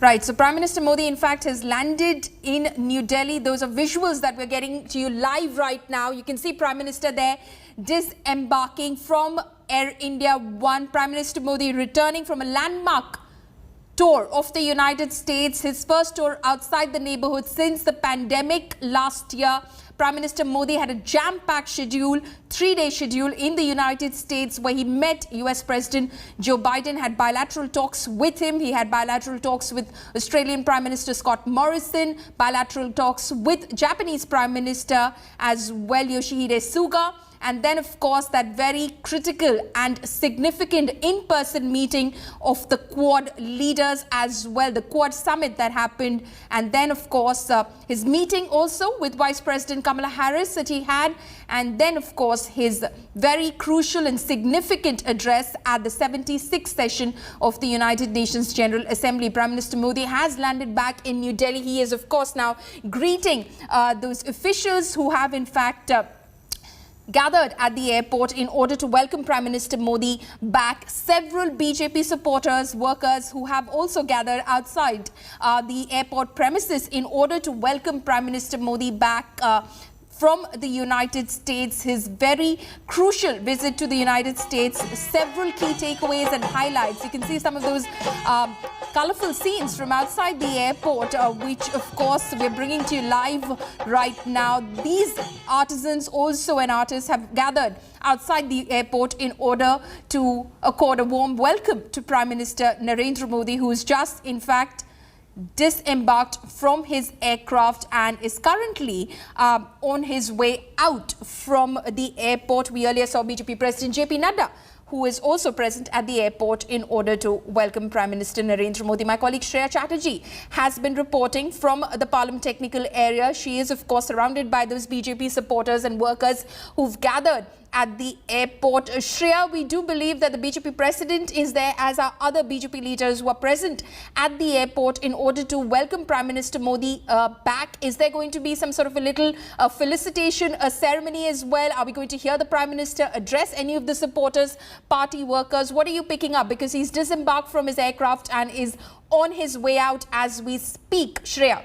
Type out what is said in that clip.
Right. So Prime Minister Modi, in fact, has landed in New Delhi. Those are visuals that we're getting to you live right now. You can see Prime Minister there disembarking from Air India One. Prime Minister Modi returning from a landmark tour of the United States, his first tour outside the neighborhood since the pandemic last year. Prime Minister Modi had a jam-packed schedule, 3-day schedule in the United States, where he met US President Joe Biden, had bilateral talks with him. He had bilateral talks with Australian Prime Minister Scott Morrison, bilateral talks with Japanese Prime Minister as well, Yoshihide Suga. And then, of course, that very critical and significant in-person meeting of the Quad leaders as well, the Quad summit that happened. And then, of course, his meeting also with Vice President Kamla-Harris that he had. And then, of course, his very crucial and significant address at the 76th session of the United Nations General Assembly. Prime Minister Modi has landed back in New Delhi. He is, of course, now greeting those officials who have, in fact, gathered at the airport in order to welcome Prime Minister Modi back. Several BJP supporters, workers who have also gathered outside the airport premises in order to welcome Prime Minister Modi back from the United States. His very crucial visit to the United States, several key takeaways and highlights. You can see some of those colorful scenes from outside the airport, which of course we're bringing to you live right now. These artisans also and artists have gathered outside the airport in order to accord a warm welcome to Prime Minister Narendra Modi, who is just in fact disembarked from his aircraft and is currently on his way out from the airport. We earlier saw BJP President JP Nadda, who is also present at the airport in order to welcome Prime Minister Narendra Modi. My colleague Shreya Chatterjee has been reporting from the Parliament technical area. She is, of course, surrounded by those BJP supporters and workers who've gathered at the airport. Shreya, we do believe that the BJP president is there, as are other BJP leaders who are present at the airport in order to welcome Prime Minister Modi back. Is there going to be some sort of a little felicitation, a ceremony as well? Are we going to hear the Prime Minister address any of the supporters, party workers? What are you picking up? Because he's disembarked from his aircraft and is on his way out as we speak. Shreya.